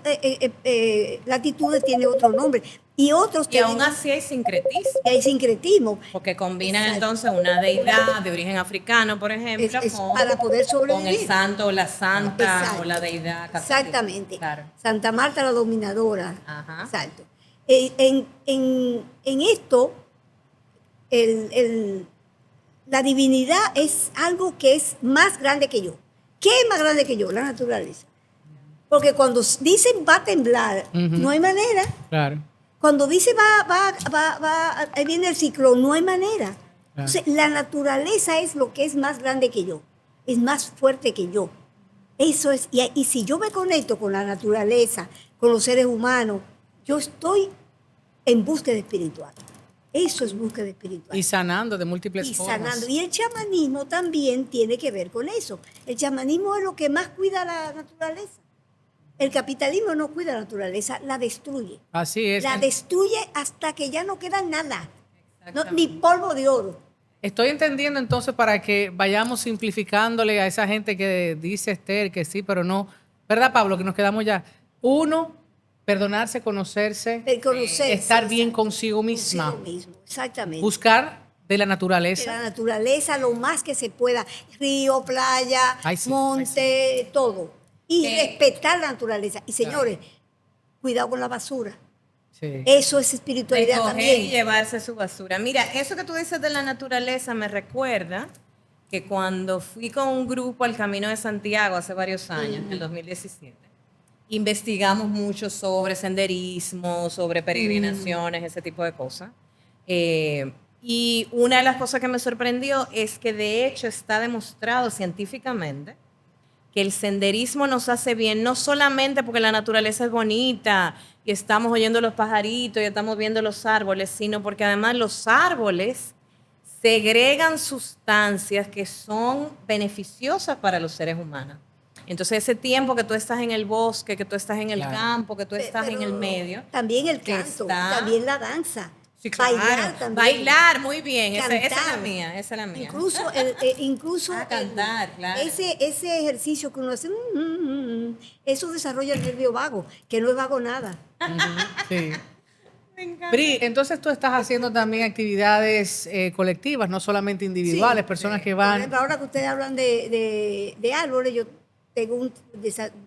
latitudes tiene otro nombre. Y otros Y aún así hay sincretismo. hay sincretismo. Porque combinan Exacto. entonces una deidad de origen africano, por ejemplo, Es para poder con sobrevivir. el santo o la santa Exacto. o la deidad católica. Exactamente. Claro. Santa Marta la dominadora. Ajá. Exacto. En esto, la divinidad es algo que es más grande que yo. ¿Qué es más grande que yo? La naturaleza. Porque cuando dicen va a temblar, no hay manera. Claro. Cuando dice ahí viene el ciclón, no hay manera. Entonces, la naturaleza es lo que es más grande que yo, es más fuerte que yo. Eso es, y si yo me conecto con la naturaleza, con los seres humanos, yo estoy en búsqueda espiritual. Eso es búsqueda espiritual. Y sanando de múltiples Y formas. sanando. Y el chamanismo también tiene que ver con eso. El chamanismo es lo que más cuida la naturaleza. El capitalismo no cuida la naturaleza, la destruye. Así es. La destruye hasta que ya no queda nada. Ni polvo de oro. Estoy entendiendo entonces para que vayamos simplificándole a esa gente que dice Esther que sí, pero no. ¿Verdad, Pablo? Que nos quedamos ya. Uno, perdonarse, conocerse, Conocerse, estar bien exacto. consigo misma. Consigo mismo, exactamente. Buscar de la De naturaleza. la naturaleza lo más que se pueda. Río, playa, Ay, sí, monte, todo. Y respetar la naturaleza. Y señores, cuidado con la basura. Sí. Eso es espiritualidad Recoger y también. llevarse su basura. Mira, eso que tú dices de la naturaleza me recuerda que cuando fui con un grupo al Camino de Santiago hace varios años, en el 2017, investigamos mucho sobre senderismo, sobre peregrinaciones, ese tipo de cosas. Y una de las cosas que me sorprendió es que de hecho está demostrado científicamente que el senderismo nos hace bien, no solamente porque la naturaleza es bonita y estamos oyendo los pajaritos y estamos viendo los árboles, sino porque además los árboles segregan sustancias que son beneficiosas para los seres humanos. Entonces ese tiempo que tú estás en el bosque, que tú estás en el campo, que tú estás en el medio. También el canto, también la danza. Sí, claro. Bailar también. Bailar, muy bien. Esa es Cantar. la mía, esa es la mía. Incluso cantar, claro. ese ejercicio que uno hace, eso desarrolla el nervio vago, que no es vago nada. Sí. Me encanta. Pri, entonces tú estás haciendo también actividades colectivas, no solamente individuales, Sí, personas que Por van. ejemplo, ahora que ustedes hablan de árboles, yo tengo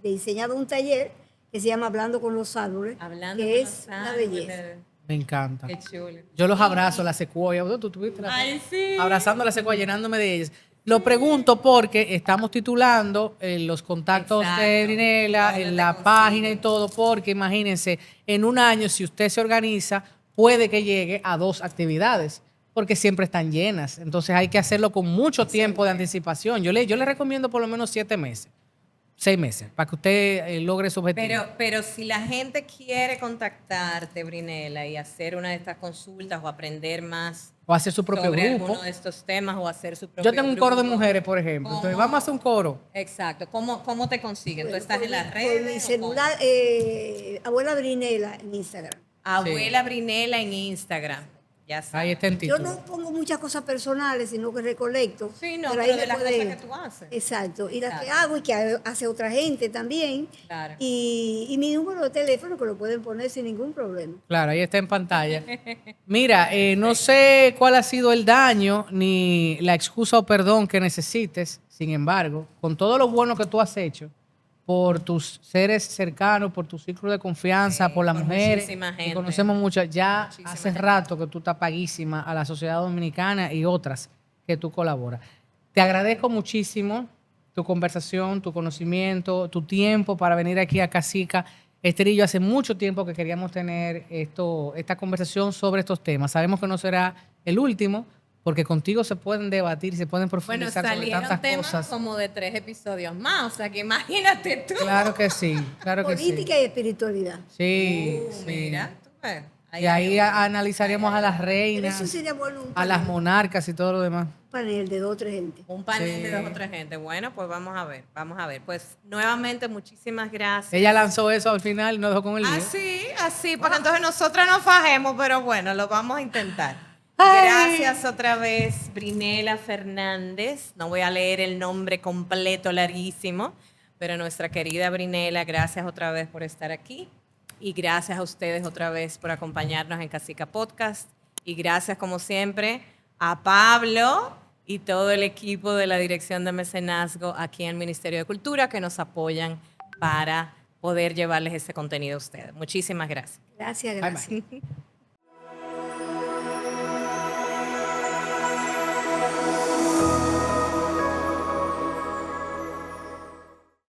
diseñado un taller que se llama Hablando con los árboles, Hablando que con es los la árboles. belleza. Me encanta. Qué chulo. Yo los abrazo, las secuoyas. ¿Tú tuviste Ay, sí. abrazando las secuoyas, llenándome de ellas? Lo pregunto porque estamos titulando los contactos Exacto. de Brinela ¿Dónde en te la consiguen? página y todo, porque imagínense, en un año, si usted se organiza, puede que llegue a 2 actividades, porque siempre están llenas. Entonces hay que hacerlo con mucho tiempo de anticipación. Yo le recomiendo por lo menos 7 meses, 6 meses, para que usted logre su objetivo. Pero si la gente quiere contactarte, Brinela, y hacer una de estas consultas o aprender más O hacer su propio sobre grupo. alguno de estos temas o hacer su propio Yo tengo un coro de grupo. mujeres, por ejemplo. Entonces ¿Cómo? vamos a hacer un coro. Exacto. ¿Cómo te consiguen? ¿Tú estás Por en las por redes? mi o celular, Abuela Brinela en Instagram. cómo? Abuela Brinela en Instagram. Ya sabes. Ahí está el Yo título. no pongo muchas cosas personales, sino que recolecto. Sí, no, ahí pero me de las pueden- cosas que tú haces. Exacto, y las que Claro. hago y que hace otra gente también. Claro. Y mi número de teléfono que lo pueden poner sin ningún problema. Claro, ahí está en pantalla. Mira, no sé cuál ha sido el daño ni la excusa o perdón que necesites. Sin embargo, con todo lo bueno que tú has hecho por tus seres cercanos, por tu círculo de confianza, Sí, por las por mujeres, muchísima que gente. conocemos muchas, ya Muchísima hace gente. rato que tú estás paguísima a la sociedad dominicana y otras que tú colaboras. Te agradezco muchísimo tu conversación, tu conocimiento, tu tiempo para venir aquí a Casica. Esther y yo hace mucho tiempo que queríamos tener esta conversación sobre estos temas. Sabemos que no será el último, porque contigo se pueden debatir, se pueden Bueno, profundizar sobre salieron tantas temas cosas. como de 3 episodios más, o sea que imagínate tú. Claro que sí, claro que sí. Política y espiritualidad. Sí, sí. Mira, tú ves. Y ahí analizaríamos a las Pero reinas, eso sería bueno un a las panel, monarcas y todo lo demás. panel de 2 o 3 gente. Un panel Sí. de 2 o 3 gente. Bueno, pues vamos a ver, vamos a ver. Pues nuevamente muchísimas gracias. Ella lanzó eso al final y nos dejó con el lío. Así, para que entonces nosotras nos fajemos, pero bueno, lo vamos a intentar. Ay. Gracias otra vez, Brinela Fernández. No voy a leer el nombre completo, larguísimo, pero nuestra querida Brinela, gracias otra vez por estar aquí. Y gracias a ustedes otra vez por acompañarnos en Casica Podcast. Y gracias, como siempre, a Pablo y todo el equipo de la Dirección de Mecenazgo aquí en el Ministerio de Cultura que nos apoyan para poder llevarles ese contenido a ustedes. Muchísimas gracias. Gracias, Bye, gracias. bye.